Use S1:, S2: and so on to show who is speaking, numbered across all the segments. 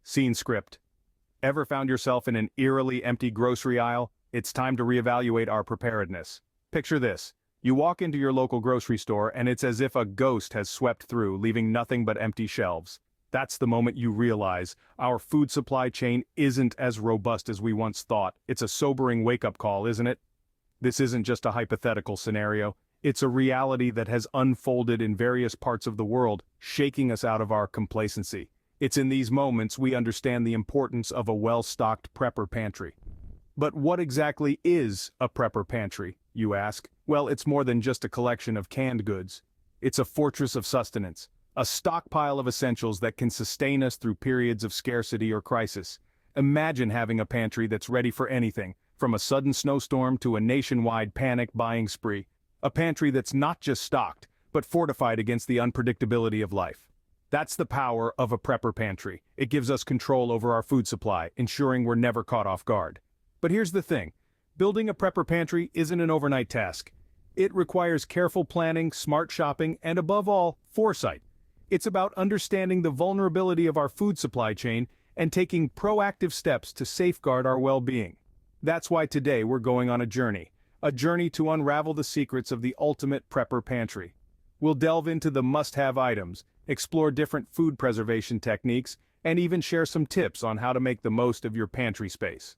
S1: Scene script. Ever found yourself in an eerily empty grocery aisle? It's time to reevaluate our preparedness. Picture this. You walk into your local grocery store and it's as if a ghost has swept through, leaving nothing but empty shelves. That's the moment you realize our food supply chain isn't as robust as we once thought. It's a sobering wake-up call, isn't it? This isn't just a hypothetical scenario. It's a reality that has unfolded in various parts of the world, shaking us out of our complacency. It's in these moments we understand the importance of a well-stocked prepper pantry. But what exactly is a prepper pantry, you ask? Well, it's more than just a collection of canned goods. It's a fortress of sustenance, a stockpile of essentials that can sustain us through periods of scarcity or crisis. Imagine having a pantry that's ready for anything, from a sudden snowstorm to a nationwide panic buying spree. A pantry that's not just stocked, but fortified against the unpredictability of life. That's the power of a prepper pantry. It gives us control over our food supply, ensuring we're never caught off guard. But here's the thing. Building a prepper pantry isn't an overnight task. It requires careful planning, smart shopping, and above all, foresight. It's about understanding the vulnerability of our food supply chain and taking proactive steps to safeguard our well-being. That's why today we're going on a journey to unravel the secrets of the ultimate prepper pantry. We'll delve into the must-have items, explore different food preservation techniques, and even share some tips on how to make the most of your pantry space.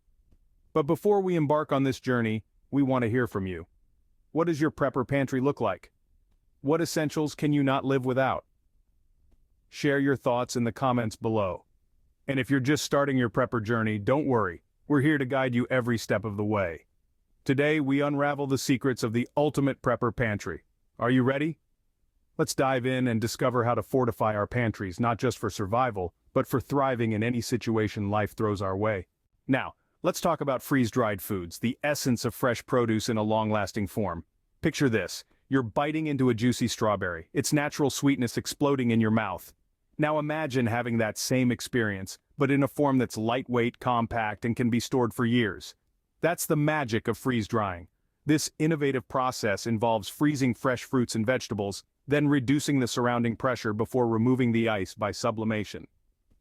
S1: But before we embark on this journey, we want to hear from you. What does your prepper pantry look like? What essentials can you not live without? Share your thoughts in the comments below. And if you're just starting your prepper journey, don't worry. We're here to guide you every step of the way. Today, we unravel the secrets of the ultimate prepper pantry. Are you ready? Let's dive in and discover how to fortify our pantries, not just for survival, but for thriving in any situation life throws our way. Now, let's talk about freeze-dried foods, the essence of fresh produce in a long-lasting form. Picture this. You're biting into a juicy strawberry, its natural sweetness exploding in your mouth. Now imagine having that same experience, but in a form that's lightweight, compact, and can be stored for years. That's the magic of freeze-drying. This innovative process involves freezing fresh fruits and vegetables, then reducing the surrounding pressure before removing the ice by sublimation.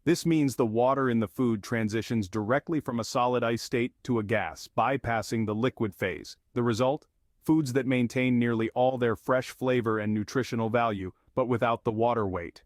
S1: This means the water in the food transitions directly from a solid ice state to a gas, bypassing the liquid phase. The result? Foods that maintain nearly all their fresh flavor and nutritional value, but without the water weight.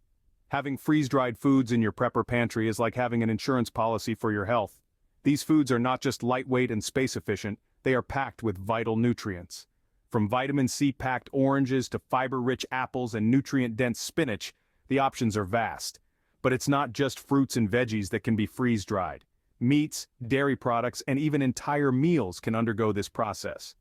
S1: Having freeze-dried foods in your prepper pantry is like having an insurance policy for your health. These foods are not just lightweight and space-efficient, they are packed with vital nutrients. From vitamin C-packed oranges to fiber-rich apples and nutrient-dense spinach, the options are vast. But it's not just fruits and veggies that can be freeze-dried. Meats, dairy products, and even entire meals can undergo this process.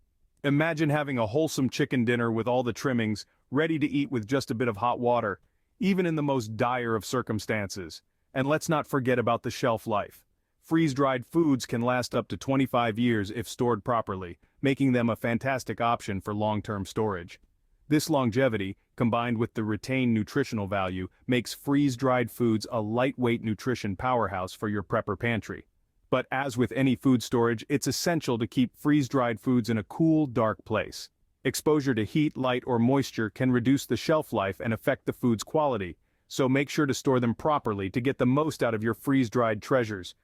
S1: Imagine having a wholesome chicken dinner with all the trimmings, ready to eat with just a bit of hot water, even in the most dire of circumstances. And let's not forget about the shelf life. Freeze-dried foods can last up to 25 years if stored properly, making them a fantastic option for long-term storage. This longevity, combined with the retained nutritional value, makes freeze-dried foods a lightweight nutrition powerhouse for your prepper pantry. But as with any food storage, it's essential to keep freeze-dried foods in a cool, dark place. Exposure to heat, light, or moisture can reduce the shelf life and affect the food's quality, so make sure to store them properly to get the most out of your freeze-dried treasures.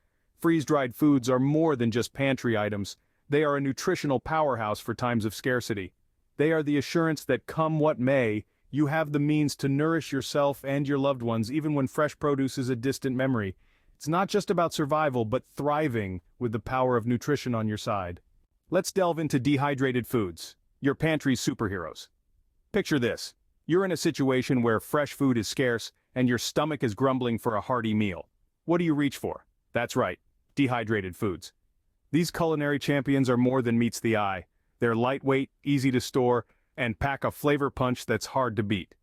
S1: Freeze-dried foods are more than just pantry items. They are a nutritional powerhouse for times of scarcity. They are the assurance that come what may, you have the means to nourish yourself and your loved ones even when fresh produce is a distant memory. It's not just about survival, but thriving with the power of nutrition on your side. Let's delve into dehydrated foods, your pantry's superheroes. Picture this. You're in a situation where fresh food is scarce and your stomach is grumbling for a hearty meal. What do you reach for? That's right, dehydrated foods. These culinary champions are more than meets the eye. They're lightweight, easy to store, and pack a flavor punch that's hard to beat.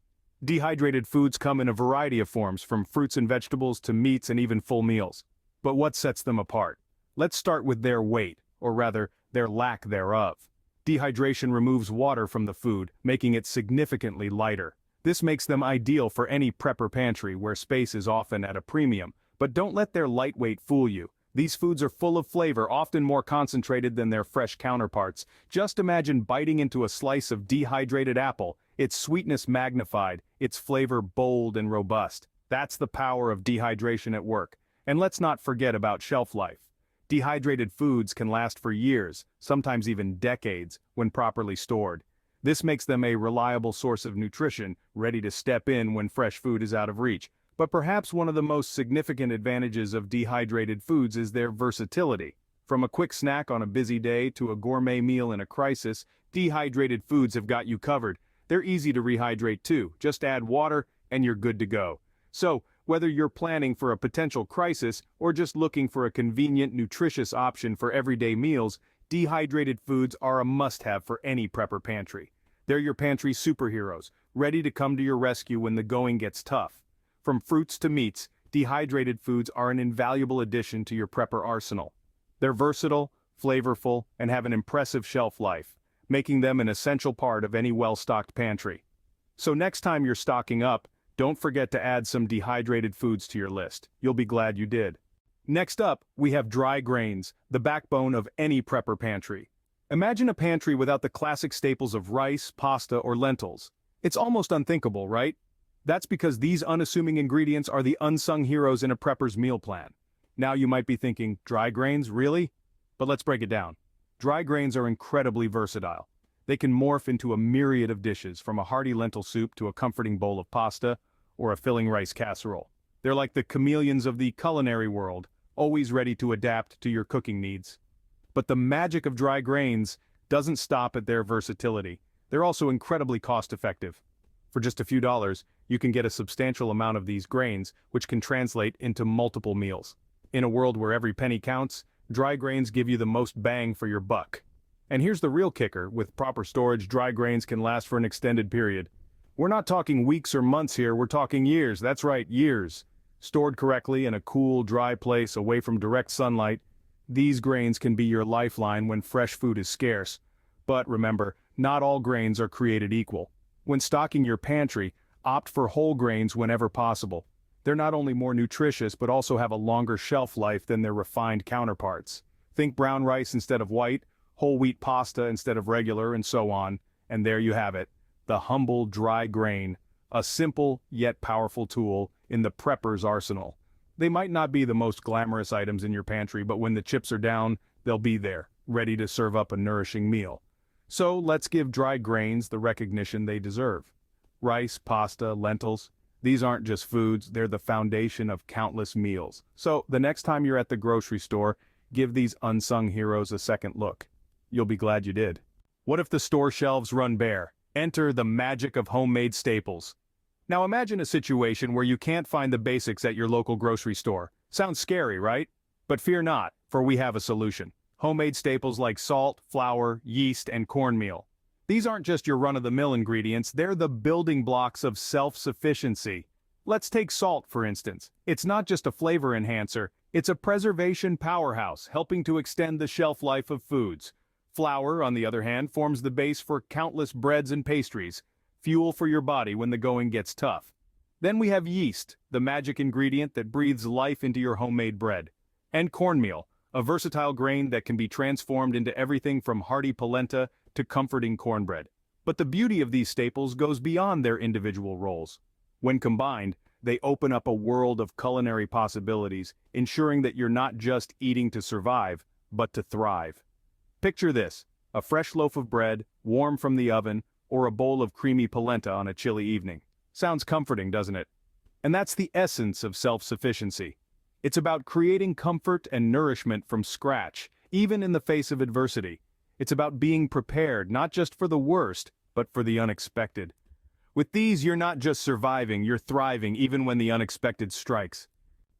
S1: Dehydrated foods come in a variety of forms, from fruits and vegetables to meats and even full meals. But what sets them apart? Let's start with their weight, or rather, their lack thereof. Dehydration removes water from the food, making it significantly lighter. This makes them ideal for any prepper pantry where space is often at a premium. But don't let their lightweight fool you. These foods are full of flavor, often more concentrated than their fresh counterparts. Just imagine biting into a slice of dehydrated apple, its sweetness magnified, its flavor bold and robust. That's the power of dehydration at work. And let's not forget about shelf life. Dehydrated foods can last for years, sometimes even decades, when properly stored. This makes them a reliable source of nutrition, ready to step in when fresh food is out of reach. But perhaps one of the most significant advantages of dehydrated foods is their versatility. From a quick snack on a busy day to a gourmet meal in a crisis, dehydrated foods have got you covered. They're easy to rehydrate too. Just add water and you're good to go. So, whether you're planning for a potential crisis or just looking for a convenient, nutritious option for everyday meals, dehydrated foods are a must-have for any prepper pantry. They're your pantry superheroes, ready to come to your rescue when the going gets tough. From fruits to meats, dehydrated foods are an invaluable addition to your prepper arsenal. They're versatile, flavorful, and have an impressive shelf life, making them an essential part of any well-stocked pantry. So next time you're stocking up, don't forget to add some dehydrated foods to your list. You'll be glad you did. Next up, we have dry grains, the backbone of any prepper pantry. Imagine a pantry without the classic staples of rice, pasta, or lentils. It's almost unthinkable, right? That's because these unassuming ingredients are the unsung heroes in a prepper's meal plan. Now you might be thinking, dry grains, really? But let's break it down. Dry grains are incredibly versatile. They can morph into a myriad of dishes, from a hearty lentil soup to a comforting bowl of pasta, or a filling rice casserole. They're like the chameleons of the culinary world, always ready to adapt to your cooking needs. But the magic of dry grains doesn't stop at their versatility. They're also incredibly cost-effective. For just a few dollars, you can get a substantial amount of these grains, which can translate into multiple meals. In a world where every penny counts, dry grains give you the most bang for your buck. And here's the real kicker: with proper storage, dry grains can last for an extended period. We're not talking weeks or months here, we're talking years. That's right, years. Stored correctly in a cool, dry place away from direct sunlight, these grains can be your lifeline when fresh food is scarce. But remember, not all grains are created equal. When stocking your pantry, opt for whole grains whenever possible. They're not only more nutritious but also have a longer shelf life than their refined counterparts. Think brown rice instead of white, whole wheat pasta instead of regular, and so on. And there you have it, the humble dry grain, a simple yet powerful tool in the prepper's arsenal. They might not be the most glamorous items in your pantry, but when the chips are down, they'll be there, ready to serve up a nourishing meal. So let's give dry grains the recognition they deserve. Rice, pasta, lentils, these aren't just foods, they're the foundation of countless meals. So the next time you're at the grocery store, give these unsung heroes a second look. You'll be glad you did. What if the store shelves run bare? Enter the magic of homemade staples. Now imagine a situation where you can't find the basics at your local grocery store. Sounds scary, right? But fear not, for we have a solution. Homemade staples like salt, flour, yeast, and cornmeal. These aren't just your run-of-the-mill ingredients, they're the building blocks of self-sufficiency. Let's take salt, for instance. It's not just a flavor enhancer, it's a preservation powerhouse, helping to extend the shelf life of foods. Flour, on the other hand, forms the base for countless breads and pastries, fuel for your body when the going gets tough. Then we have yeast, the magic ingredient that breathes life into your homemade bread. And cornmeal, a versatile grain that can be transformed into everything from hearty polenta to comforting cornbread. But the beauty of these staples goes beyond their individual roles. When combined, they open up a world of culinary possibilities, ensuring that you're not just eating to survive, but to thrive. Picture this: a fresh loaf of bread, warm from the oven, or a bowl of creamy polenta on a chilly evening. Sounds comforting, doesn't it? And that's the essence of self-sufficiency. It's about creating comfort and nourishment from scratch, even in the face of adversity. It's about being prepared not just for the worst, but for the unexpected. With these, you're not just surviving, you're thriving even when the unexpected strikes.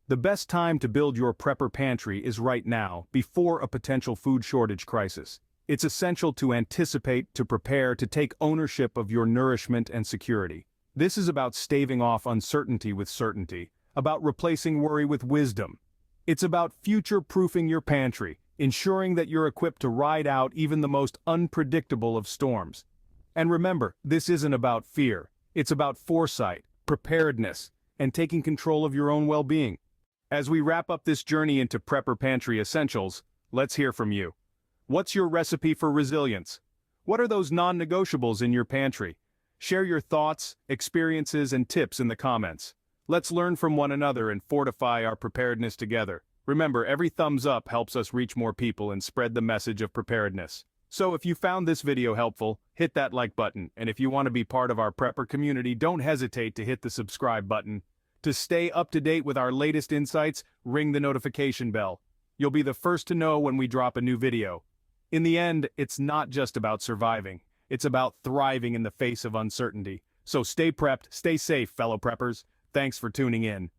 S1: The best time to build your prepper pantry is right now, before a potential food shortage crisis. It's essential to anticipate, to prepare, to take ownership of your nourishment and security. This is about staving off uncertainty with certainty, about replacing worry with wisdom. It's about future-proofing your pantry, ensuring that you're equipped to ride out even the most unpredictable of storms. And remember, this isn't about fear. It's about foresight, preparedness, and taking control of your own well-being. As we wrap up this journey into Prepper Pantry Essentials, let's hear from you. What's your recipe for resilience? What are those non-negotiables in your pantry? Share your thoughts, experiences, and tips in the comments. Let's learn from one another and fortify our preparedness together. Remember, every thumbs up helps us reach more people and spread the message of preparedness. So if you found this video helpful, hit that like button, and if you want to be part of our prepper community, don't hesitate to hit the subscribe button. To stay up to date with our latest insights, ring the notification bell. You'll be the first to know when we drop a new video. In the end, it's not just about surviving. It's about thriving in the face of uncertainty. So stay prepped, stay safe, fellow preppers. Thanks for tuning in.